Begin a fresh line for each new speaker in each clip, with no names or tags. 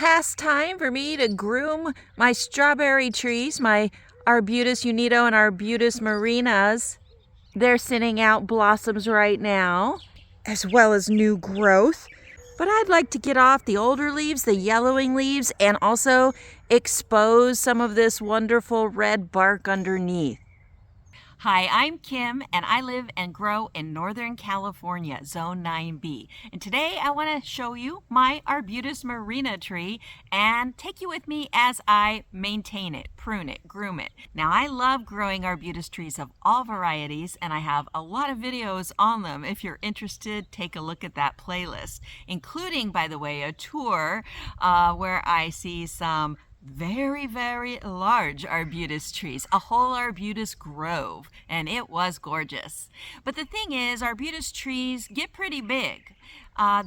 past time for me to groom my strawberry trees, my Arbutus Unedo and Arbutus Marinas. They're sending out blossoms right now, as well as new growth. But I'd like to get off the older leaves, the yellowing leaves, and also expose some of this wonderful red bark underneath. Hi, I'm Kim, and I live and grow in Northern California, Zone 9B. And today I want to show you my Arbutus Marina tree and take you with me as I maintain it, prune it, groom it. Now, I love growing Arbutus trees of all varieties, and I have a lot of videos on them. If you're interested, take a look at that playlist, including, by the way, a tour where I see some very, very large Arbutus trees, a whole Arbutus grove, and it was gorgeous. But the thing is, Arbutus trees get pretty big.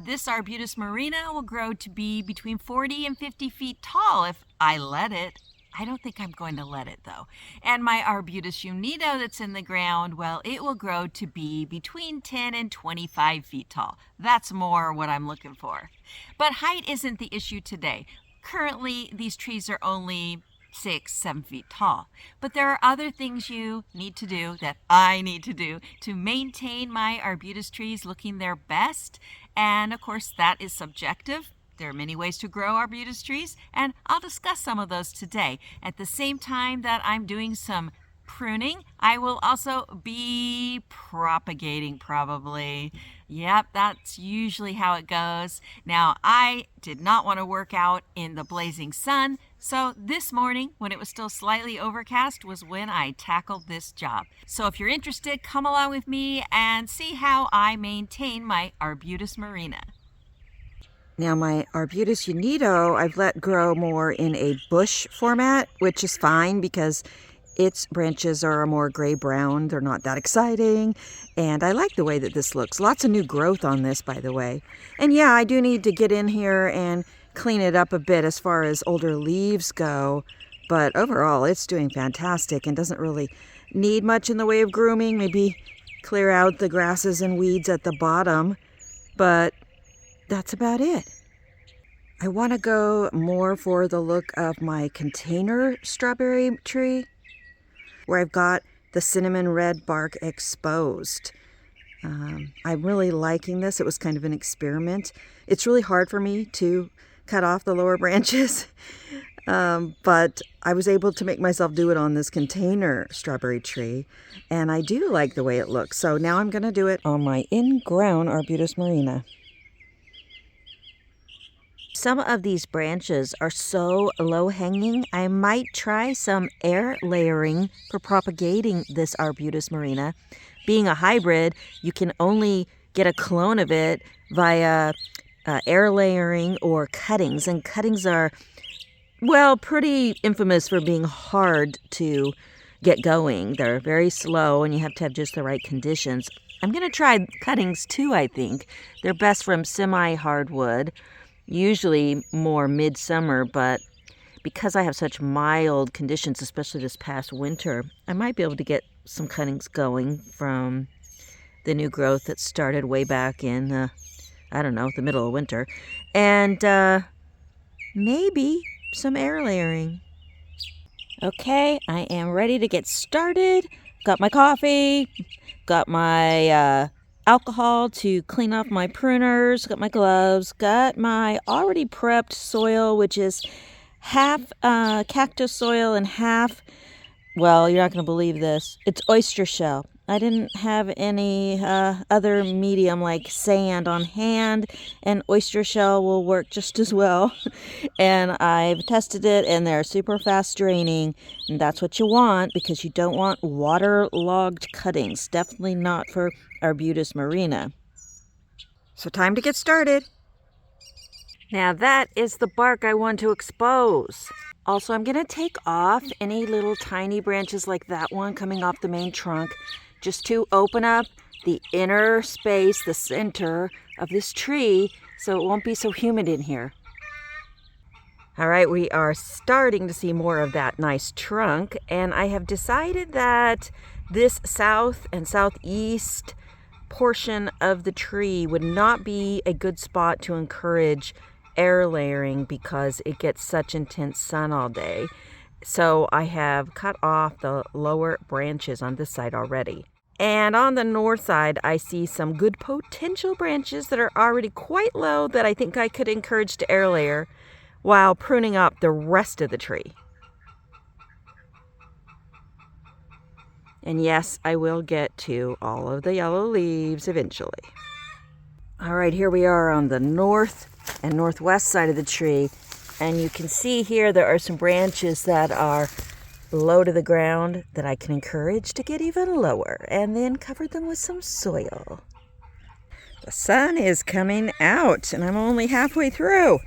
This Arbutus Marina will grow to be between 40 and 50 feet tall if I let it. I don't think I'm going to let it though. And my Arbutus Unedo that's in the ground, well, it will grow to be between 10 and 25 feet tall. That's more what I'm looking for. But height isn't the issue today. Currently, these trees are only 6-7 feet tall, but there are other things you need to do that I need to do to maintain my Arbutus trees looking their best. And of course, that is subjective. There are many ways to grow Arbutus trees, and I'll discuss some of those today. At the same time that I'm doing some pruning, I will also be propagating probably. Yep, that's usually how it goes. Now, I did not want to work out in the blazing sun, so this morning, when it was still slightly overcast, was when I tackled this job. So if you're interested, come along with me and see how I maintain my Arbutus Marina. Now, my Arbutus Unedo, I've let grow more in a bush format, which is fine because its branches are more gray-brown. They're not that exciting. And I like the way that this looks. Lots of new growth on this, by the way. And yeah, I do need to get in here and clean it up a bit as far as older leaves go. But overall, it's doing fantastic and doesn't really need much in the way of grooming. Maybe clear out the grasses and weeds at the bottom. But that's about it. I want to go more for the look of my container strawberry tree, where I've got the cinnamon red bark exposed. I'm really liking this. It was kind of an experiment. It's really hard for me to cut off the lower branches, but I was able to make myself do it on this container strawberry tree, and I do like the way it looks. So now I'm going to do it on my in-ground Arbutus Marina. Some of these branches are so low-hanging, I might try some air layering for propagating this Arbutus Marina. Being a hybrid, you can only get a clone of it via air layering or cuttings. And cuttings are, well, pretty infamous for being hard to get going. They're very slow and you have to have just the right conditions. I'm going to try cuttings too, I think. They're best from semi-hardwood. Usually more midsummer, but because I have such mild conditions, especially this past winter, I might be able to get some cuttings going from the new growth that started way back in, I don't know, the middle of winter. And maybe some air layering. Okay, I am ready to get started. Got my coffee, got my alcohol to clean off my pruners, got my gloves, got my already prepped soil, which is half cactus soil and half, well, you're not going to believe this, it's oyster shell. I didn't have any other medium like sand on hand, and oyster shell will work just as well. And I've tested it, and they're super fast draining, and that's what you want because you don't want waterlogged cuttings. Definitely not for Arbutus Marina. So time to get started. Now that is the bark I want to expose. Also, I'm going to take off any little tiny branches like that one coming off the main trunk, just to open up the inner space, the center of this tree, so it won't be so humid in here. All right, we are starting to see more of that nice trunk, and I have decided that this south and southeast portion of the tree would not be a good spot to encourage air layering because it gets such intense sun all day. So I have cut off the lower branches on this side already. And on the north side, I see some good potential branches that are already quite low that I think I could encourage to air layer while pruning up the rest of the tree. And yes, I will get to all of the yellow leaves eventually. All right, here we are on the north and northwest side of the tree. And you can see here there are some branches that are low to the ground that I can encourage to get even lower and then cover them with some soil. The sun is coming out and I'm only halfway through.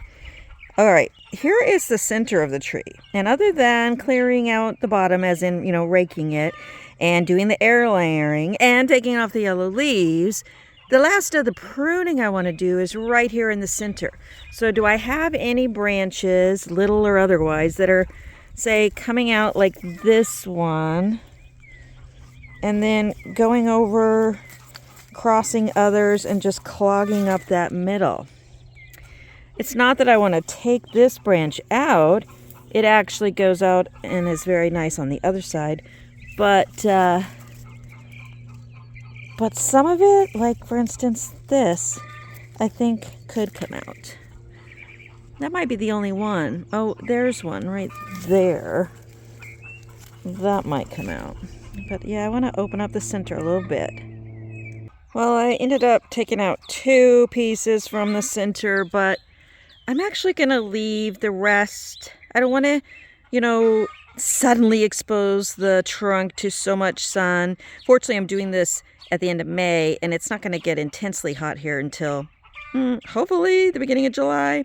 All right, here is the center of the tree. And other than clearing out the bottom, as in, raking it and doing the air layering and taking off the yellow leaves, the last of the pruning I want to do is right here in the center. So do I have any branches, little or otherwise, that are, say, coming out like this one and then going over, crossing others and just clogging up that middle? It's not that I want to take this branch out. It actually goes out and is very nice on the other side. But some of it, like for instance this, I think could come out. That might be the only one. Oh, there's one right there. That might come out. But yeah, I want to open up the center a little bit. Well, I ended up taking out 2 pieces from the center, but I'm actually going to leave the rest. I don't want to, suddenly expose the trunk to so much sun. Fortunately, I'm doing this at the end of May, and it's not going to get intensely hot here until hopefully the beginning of July.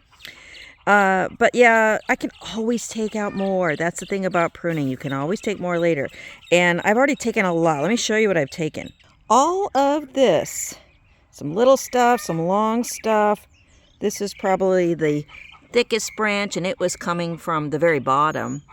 But yeah, I can always take out more. That's the thing about pruning. You can always take more later. And I've already taken a lot. Let me show you what I've taken. All of this, some little stuff, some long stuff. This is probably the thickest branch, and it was coming from the very bottom.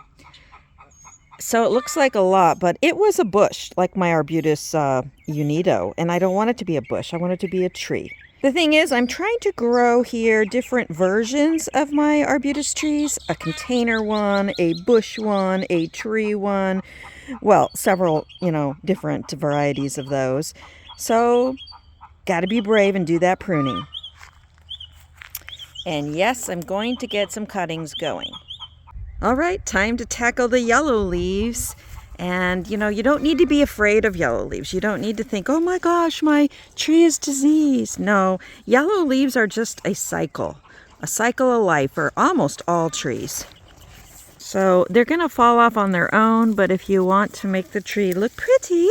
So it looks like a lot, but it was a bush, like my Arbutus Unedo, and I don't want it to be a bush. I want it to be a tree. The thing is, I'm trying to grow here different versions of my Arbutus trees. A container one, a bush one, a tree one. Well, several, different varieties of those. So, got to be brave and do that pruning. And yes, I'm going to get some cuttings going. All right, time to tackle the yellow leaves. And, you don't need to be afraid of yellow leaves. You don't need to think, oh my gosh, my tree is diseased. No, yellow leaves are just a cycle of life for almost all trees. So they're going to fall off on their own, but if you want to make the tree look pretty,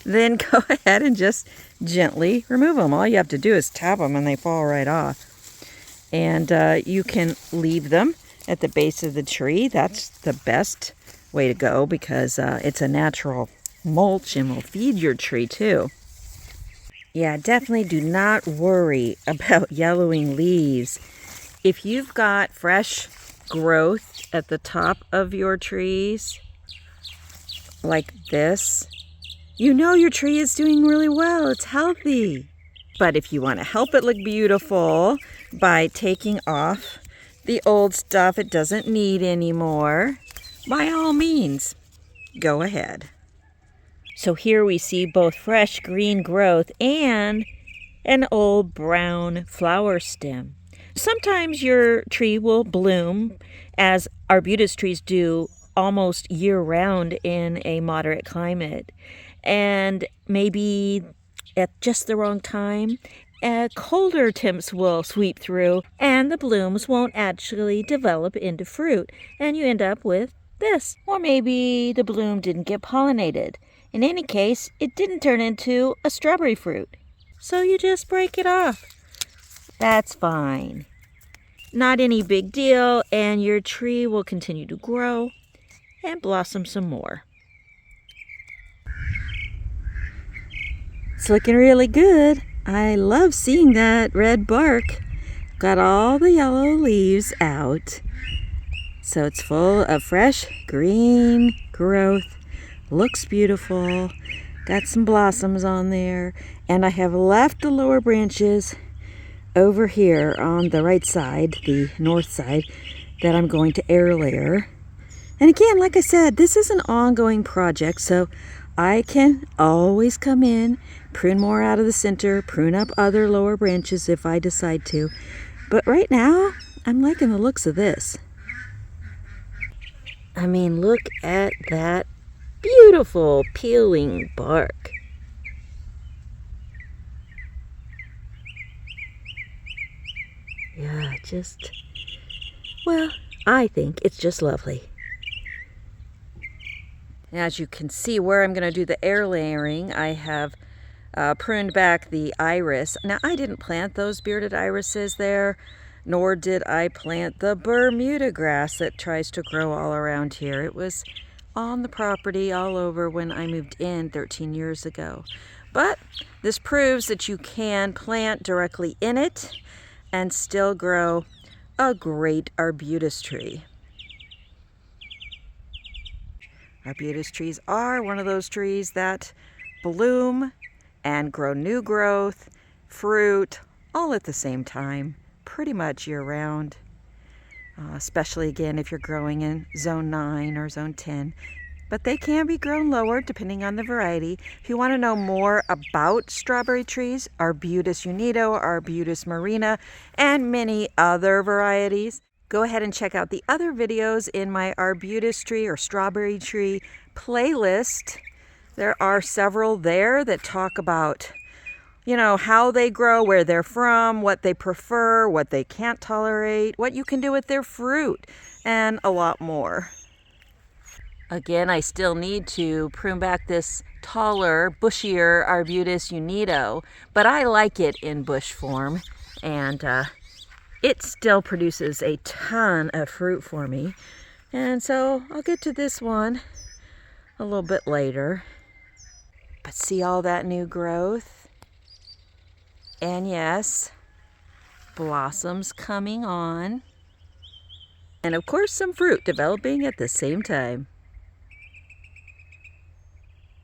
then go ahead and just gently remove them. All you have to do is tap them and they fall right off. And you can leave them at the base of the tree. That's the best way to go because it's a natural mulch and will feed your tree too. Yeah, definitely do not worry about yellowing leaves. If you've got fresh growth at the top of your trees, like this, your tree is doing really well. It's healthy. But if you want to help it look beautiful by taking off the old stuff it doesn't need anymore, by all means, go ahead. So here we see both fresh green growth and an old brown flower stem. Sometimes your tree will bloom, as Arbutus trees do, almost year-round in a moderate climate. And maybe at just the wrong time, colder temps will sweep through and the blooms won't actually develop into fruit, and you end up with this. Or maybe the bloom didn't get pollinated. In any case, it didn't turn into a strawberry fruit. So you just break it off. That's fine. Not any big deal, and your tree will continue to grow and blossom some more. It's looking really good. I love seeing that red bark. Got all the yellow leaves out. So it's full of fresh green growth. Looks beautiful. Got some blossoms on there. And I have left the lower branches over here on the right side, the north side, that I'm going to air layer. And again, like I said, this is an ongoing project, so I can always come in, prune more out of the center, prune up other lower branches if I decide to. But right now, I'm liking the looks of this. I mean, look at that beautiful peeling bark. Yeah, well, I think it's just lovely. As you can see where I'm going to do the air layering, I have pruned back the iris. Now, I didn't plant those bearded irises there, nor did I plant the Bermuda grass that tries to grow all around here. It was on the property all over when I moved in 13 years ago. But this proves that you can plant directly in it and still grow a great arbutus tree. Arbutus trees are one of those trees that bloom and grow new growth, fruit, all at the same time, pretty much year-round. Especially, again, if you're growing in Zone 9 or Zone 10. But they can be grown lower depending on the variety. If you want to know more about strawberry trees, Arbutus Unedo, Arbutus Marina, and many other varieties, go ahead and check out the other videos in my arbutus tree or strawberry tree playlist. There are several there that talk about, you know, how they grow, where they're from, what they prefer, what they can't tolerate, what you can do with their fruit, and a lot more. Again, I still need to prune back this taller, bushier Arbutus Unedo, but I like it in bush form, and it still produces a ton of fruit for me. And so I'll get to this one a little bit later. But see all that new growth? And yes, blossoms coming on. And of course, some fruit developing at the same time.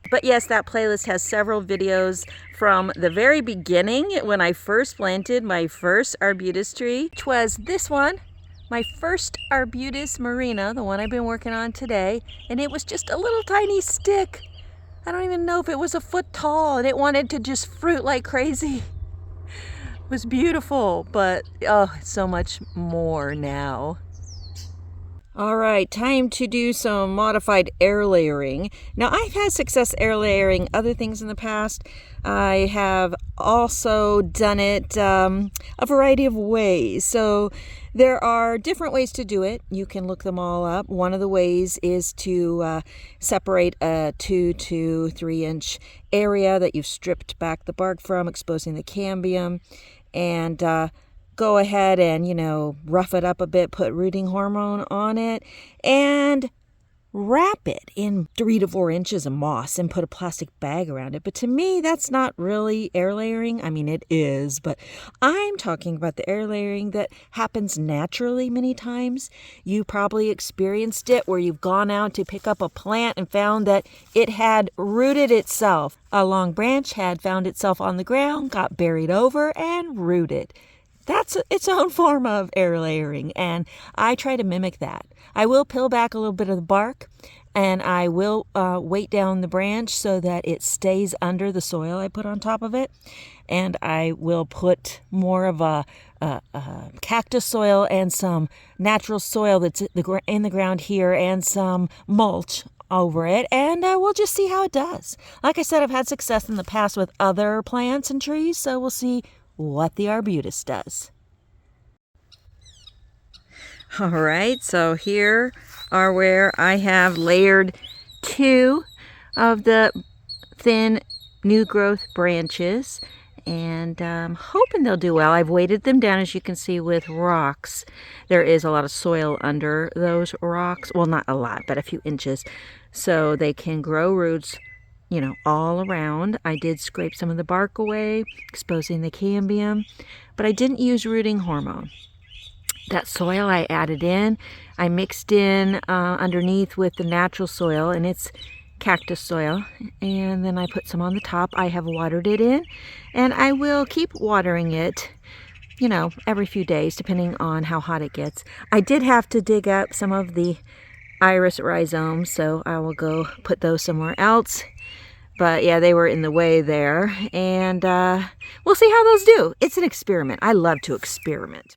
But yes, that playlist has several videos from the very beginning when I first planted my first arbutus tree, which was this one, my first Arbutus Marina, the one I've been working on today. And it was just a little tiny stick. I don't even know if it was a foot tall, and it wanted to just fruit like crazy. It was beautiful, but oh, so much more now. All right, time to do some modified air layering. Now, I've had success air layering other things in the past. I have also done it a variety of ways. So there are different ways to do it. You can look them all up. One of the ways is to separate a 2 to 3 inch area that you've stripped back the bark from, exposing the cambium, and go ahead and, you know, rough it up a bit, put rooting hormone on it, and wrap it in 3 to 4 inches of moss and put a plastic bag around it. But to me, that's not really air layering. I mean, it is, but I'm talking about the air layering that happens naturally many times. You probably experienced it where you've gone out to pick up a plant and found that it had rooted itself. A long branch had found itself on the ground, got buried over, and rooted. That's its own form of air layering, and I try to mimic that. I will peel back a little bit of the bark, and I will weight down the branch so that it stays under the soil I put on top of it, and I will put more of a cactus soil and some natural soil that's in the ground here and some mulch over it, and we'll just see how it does. Like I said, I've had success in the past with other plants and trees, so we'll see what the arbutus does. All right, so here are where I have layered 2 of the thin new growth branches, and I'm hoping they'll do well. I've weighted them down, as you can see, with rocks. There is a lot of soil under those rocks. Well, not a lot, but a few inches, so they can grow roots, you know, all around. I did scrape some of the bark away, exposing the cambium, but I didn't use rooting hormone. That soil I added in, I mixed in underneath with the natural soil, and it's cactus soil, and then I put some on the top. I have watered it in, and I will keep watering it, you know, every few days, depending on how hot it gets. I did have to dig up some of the iris rhizomes, so I will go put those somewhere else. But yeah, they were in the way there, and we'll see how those do. It's an experiment. I love to experiment.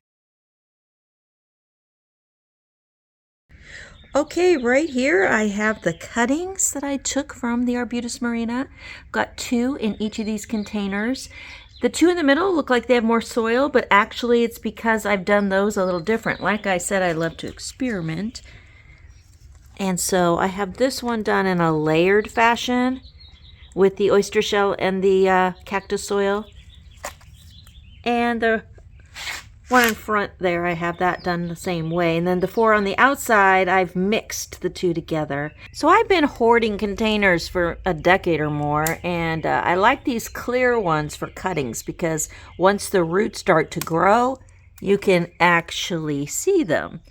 Okay, right here I have the cuttings that I took from the Arbutus Marina. Got 2 in each of these containers. The 2 in the middle look like they have more soil, but actually it's because I've done those a little different. Like I said, I love to experiment. And so I have this one done in a layered fashion with the oyster shell and the cactus soil. And the one in front there, I have that done the same way. And then the 4 on the outside, I've mixed the 2 together. So I've been hoarding containers for a decade or more, and I like these clear ones for cuttings because once the roots start to grow, you can actually see them.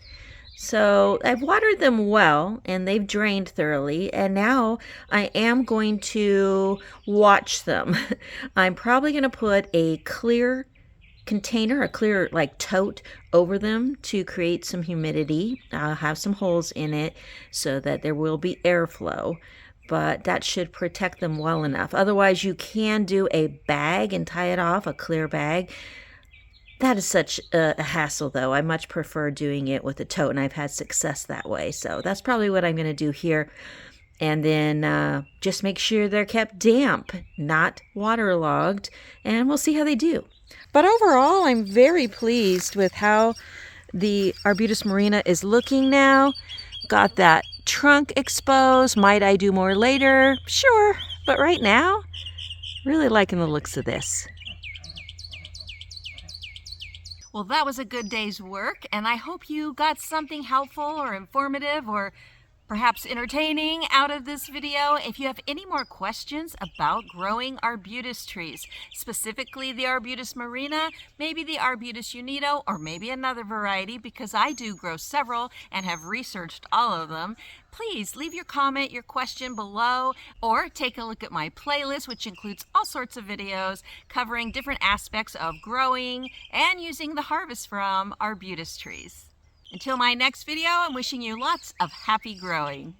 So I've watered them well, and they've drained thoroughly, and now I am going to watch them. I'm probably going to put a clear container, a clear like tote over them to create some humidity. I'll have some holes in it so that there will be airflow, but that should protect them well enough. Otherwise, you can do a bag and tie it off, a clear bag. That is such a hassle, though. I much prefer doing it with a tote, and I've had success that way. So that's probably what I'm going to do here. And then just make sure they're kept damp, not waterlogged, and we'll see how they do. But overall, I'm very pleased with how the Arbutus Marina is looking now. Got that trunk exposed. Might I do more later? Sure. But right now, really liking the looks of this. Well, that was a good day's work, and I hope you got something helpful or informative or perhaps entertaining out of this video. If you have any more questions about growing arbutus trees, specifically the Arbutus Marina, maybe the Arbutus Unedo, or maybe another variety, because I do grow several and have researched all of them, please leave your comment, your question below, or take a look at my playlist, which includes all sorts of videos covering different aspects of growing and using the harvest from arbutus trees. Until my next video, I'm wishing you lots of happy growing.